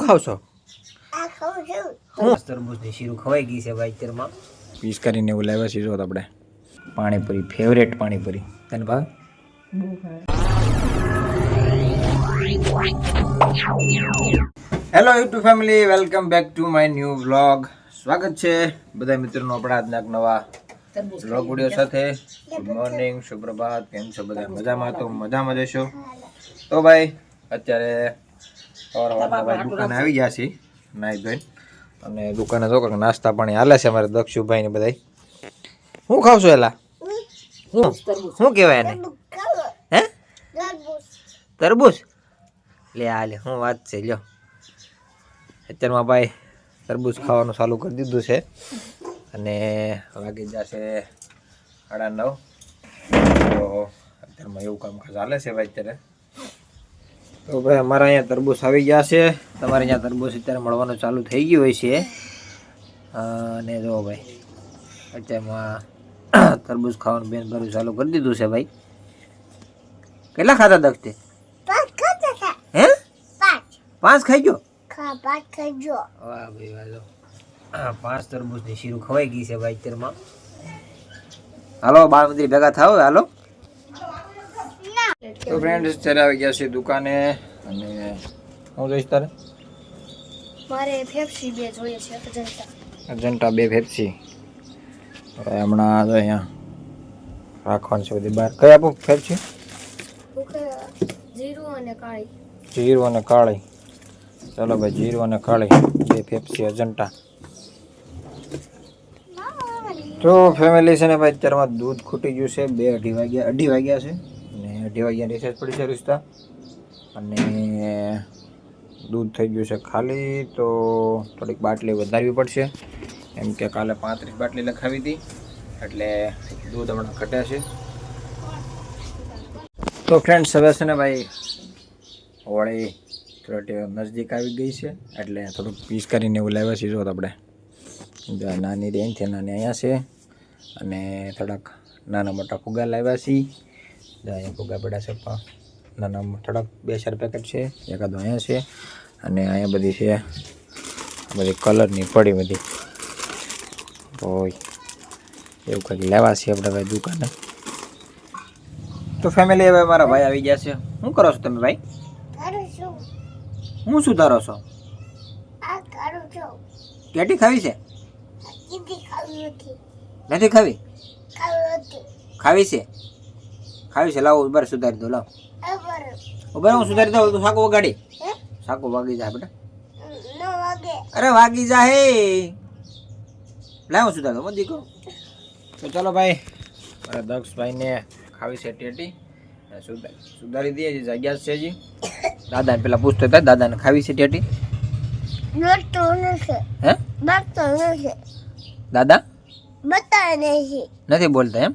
ખાવ છો? હું તરબૂચની શીરું ખવાઈ ગઈ છે ભાઈ અત્યારમાં પીસ કરીને એવું લાવ્યા છે. જો આપણે પાણીપુરી ફેવરેટ પાણીપુરી તને ભાવે? Hello YouTube family, welcome back to my new vlog. સ્વાગત છે બધા મિત્રોનો આપણા આજના એક નવા વ્લોગ વિડીયો સાથે. ગુડ મોર્નિંગ, સુપ્રભાત. કેમ છો બધા? મજામાં? તો મજામાં જશો. તો ભાઈ અત્યારે સવારના ભાઈ દુકાને આવી ગયા છીએ નાઈ ધોઈને, અને દુકાને જો કે નાસ્તા પાણી હાલે છે અમારે દક્ષુભાઈ ને બધા. શું ખાવ છો એલા? શું કહેવાય એને? હે તરબૂચ? લે આ લે, શું વાત છે. લ્યો અત્યારમાં ભાઈ તરબૂચ ખાવાનું ચાલુ કરી દીધું છે, અને વાગી જશે 9:30. તો અત્યારમાં એવું કામકાજ ચાલે છે ભાઈ અત્યારે. તો ભાઈ અમારા અહીંયા તરબૂચ આવી ગયા છે. તમારે અહીંયા તરબૂચ અત્યારે મળવાનું ચાલુ થઈ ગયું હોય છે. અને જો ભાઈ અત્યારમાં તરબૂચ ખાવાનું બેન ભરું ચાલુ કરી દીધું છે ભાઈ. કેટલા ખાધા દખતે? 5 હે? 5 ખાઈ ગયો? 5 ખાઈ ગયો. વાહ ભાઈ વાહ. 5 તરબૂચની શીરું ખવાઈ ગઈ છે ભાઈ અત્યારમાં. હાલો બાળ મંદિર ભેગા થાવ. હાલો. તો ફ્રેન્ડ્સ અત્યારે આવી ગયા છે દુકાને, અને હું જોઈશ તારે? મારે પેપ્સી 2 જોઈએ છે. અજંટા 2 પેપ્સી હમણાં અહીંયા રાખવાનું છે બધી બહાર. કઈ આપું પેપ્સી? જીરું અને કાળી. જીરું અને કાળી. ચાલો ભાઈ, જીરું અને કાળી 2 પેપ્સી અજંટા. તો ફેમિલી છે ને ભાઈ અત્યારમાં દૂધ ખૂટી ગયું છે. 2-2:30 વાગ્યા છે, અને 2:30 વાગ્યા રિસેસ પડી છે રિશ્તા, અને દૂધ થઈ ગયું છે ખાલી. તો થોડીક બાટલી વધારવી પડશે, એમ કે કાલે 35 બાટલી લખાવી હતી, એટલે દૂધ હમણાં ઘટે છે. તો ફ્રેન્ડ્સ હવે છે ને ભાઈ હોળી થોડી નજદીક આવી ગઈ છે, એટલે થોડુંક પીસ કરીને એવું લાવ્યા છે. જો આપણે નાની રેન્જ છે, નાની અહીંયા છે, અને થોડાક નાના મોટા ફુગા લાવ્યા છીએ. અહીંયા ફુગા પડ્યા છે, નાના થોડાક 2-4 પેકેટ છે, એકાદો અહીંયા છે, અને અહીંયા બધી છે બધી કલરની પડી બધી. હોય એવું કંઈક લેવા છે આપણે ભાઈ દુકાને. તો ફેમિલી હવે મારા ભાઈ આવી ગયા છે. શું કરો છો તમે ભાઈ? હું શું ધારો છો? કેટી ખાવી છે? નથી ખાવી? ખાવી છે? ખાવી છે. લાવો ઉભા સુધારી દો. લાવો ઉભા, હું સુધારી દઉં. તું સાકો વગાડી. સાકો વાગી જાય બેટા. અરે વાગી જા હે. લાવો સુધારી દો દીકો. તો ચાલો ભાઈ, મારા દક્ષભાઈને ખાવી છે ટેટી, સુધારી દઈએ. જગ્યા છે હજી. દાદાને પેલા પૂછતો હતા, દાદાને ખાવી છે ટેટી? હે દાદા નથી બોલતા એમ?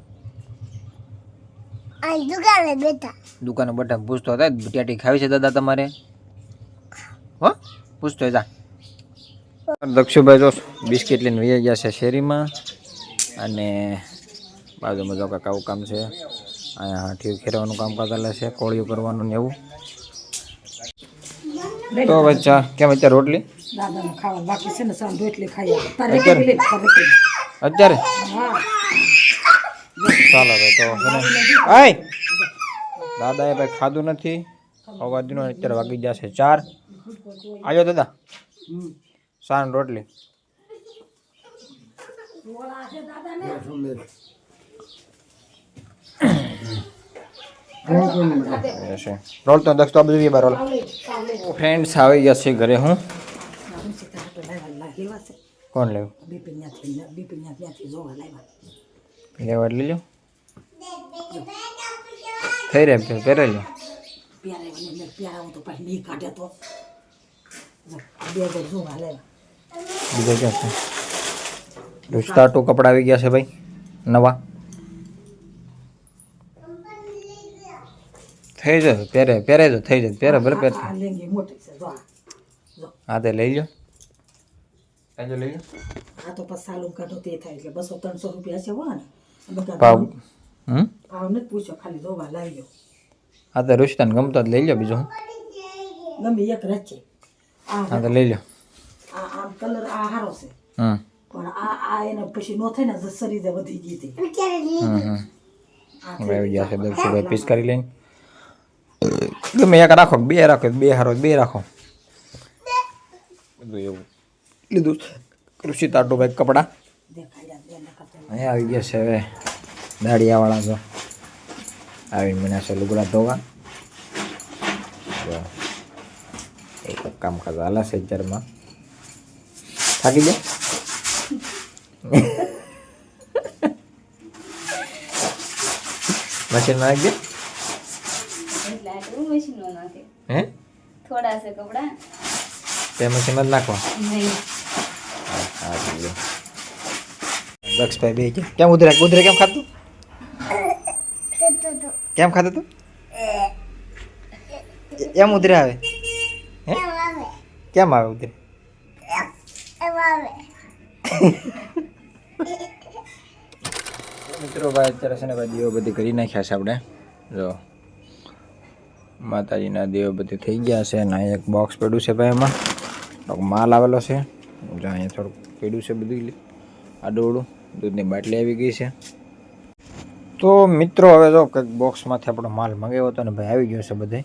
દુકાને બેઠા પૂછતો હતા ટેટી ખાવી છે દાદા તમારે? હો પૂછતો જા. દક્ષુભાઈ જો બિસ્કિટ લઈને વહી ગયા છે શેરીમાં, અને બાજુમાં જો કાંઈક આવું કામ છે. અહીંયા હાથી ખેરવાનું કામકાજ ચાલે છે, કોળિયું કરવાનું ને એવું. તો બચ્ચા કેમ અત્યારે રોટલી દાદાને ખાવા બાકી છે ને, સાંજ રોટલી ખાઈ અત્યારે? ચાલો ભાઈ. તો આય દાદાએ ભાઈ ખાધું નથી સવાર દીનો, અત્યારે વાગી ગયા છે 4. આવ્યો દાદા સાંજ રોટલી. રોલ તો દક્ષ તો બધું બાર રોલ. ફ્રેન્ડ્સ આવી ગયા છે ઘરે. હું કોણ લેવું? લેવા લઈ લો. થઈ રહે પહેરે લો. બીજા ક્યાં છે? રુસ્તા 2 કપડા આવી ગયા છે ભાઈ નવા. થઈ જશે પહેરે તો થઈ જશે. પહેરે ભલે પહેરશે. હા તે લઈ લો. લઈ લો. આ તો પછી સાલું કાઢો તે થાય એટલે 200-300 રૂપિયા છે. હો ને ભાવ ભાવ નથી પૂછ્યો, ખાલી જોવા લાવી લો. હા તો રુસ્તાને ગમતો જ લઈ લો. બીજું ગમે એક રચે હા તો લઈ લો. આમ કલર આ હારો છે હમ પણ આ એને પછી નો થાય ને શરીર વધી ગઈ હતી હવે આવી ગયા છે દક્ષુભાઈ પીસ કરી લઈને. ગમે એક રાખો, બે રાખો, બે હારો બે રાખો, બધું એવું લીધું. કૃષિ તાટુભાઈ કપડા અહીંયા આવી ગયા છે. હવે દાડિયાવાળા તો આવીને મને છે લુગડા ધોવા. એક કામકાજ હાલે છે જરમાં. થાકી જાય મશીન નાખી દે. હે થોડા છે કપડા તે મશીનમાં જ નાખવા. દક્ષભાઈ બે ગયા. કેમ ઉધરે ઉધરે કેમ ખાતું? કેમ ખાતું તું? એમ ઉધરે આવે? હે કેમ આવે ઉધરે? મિત્રો ભાઈ અત્યારે છે ને ભાઈ દેવો બધી કરી નાખ્યા છે આપણે. જો માતાજીના દેવો બધી થઈ ગયા છે. અને અહીંયા એક બોક્સ પડ્યું છે ભાઈ, એમાં થોડોક માલ આવેલો છે. જો અહીંયા થોડુંક પડ્યું છે બધું આડોડું. દૂધની બાટલી આવી ગઈ છે. તો મિત્રો હવે જો કંઈક બોક્સમાંથી આપણો માલ મંગાવ્યો હતો ને ભાઈ આવી ગયો છે બધે.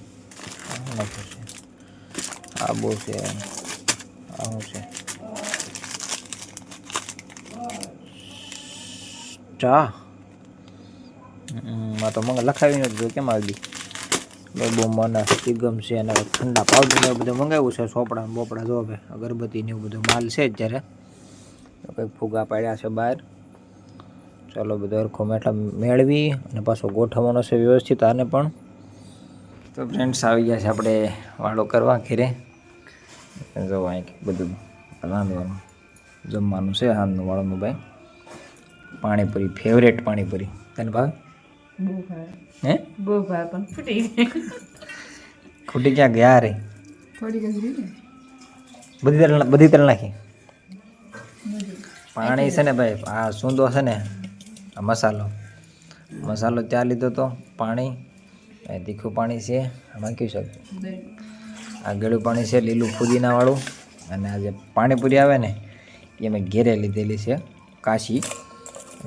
આ બહુ છે, આ શું છે? ચા માં તો મંગા લખાવી નથી કેમ આવી ગઈ. બહુ મને ચીગમ છે અને ઠંડા પાવડર ને એવું બધું મંગાવ્યું છે. સોપડા બોપડા જો હવે અગરબત્તી ને એવું બધું માલ છે જ જ્યારે. તો કંઈક ફુગા પાડ્યા છે બહાર. ચાલો બધો હરખો મેઠા મેળવી અને પાછો ગોઠવવાનો છે વ્યવસ્થિત આને પણ. તો ફ્રેન્ડ્સ આવી ગયા છે આપણે વાળો કરવા ઘેરે. જો અહીં બધું રાંધવાનું જમવાનું છે હાલનું વાળોનું ભાઈ. પાણીપુરી ફેવરેટ પાણીપુરી. તને ભાવ? હે બહુ ભાઈ પણ ફૂટી ગઈ. ખૂટી ક્યાં ગયા રે? થોડી ગઈ ને બધી તલ નાખી. પાણી છે ને ભાઈ આ સૂંદો છે ને આ મસાલો ત્યાં લીધો તો પાણી તીખું પાણી છે. આમાં કયું શકતું આ ગળું પાણી છે લીલું ફુદીનાવાળું. અને આ જે પાણીપુરી આવે ને એ મેં ઘેરે લીધેલી છે કાશી.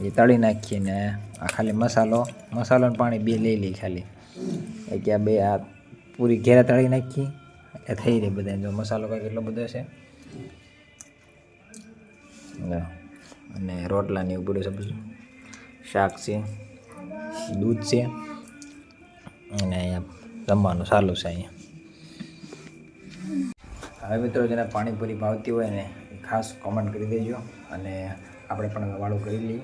એ તળી નાખીએ ને આ ખાલી મસાલો ને પાણી બે લઈ લઈ ખાલી. કે આ બે આ પૂરી ઘેરે તળી નાખી એ થઈ રહી બધા. જો મસાલો કંઈક એટલો બધો છે. અને રોટલાની એવું બધું છે બધું. શાક છે, દૂધ છે અને અહીંયા જમવાનું ચાલુ છે અહીંયા. હવે મિત્રો જેને પાણીપુરી ભાવતી હોય ને એ ખાસ કોમેન્ટ કરી દેજો અને આપણે પણ વાળું કરી લઈએ.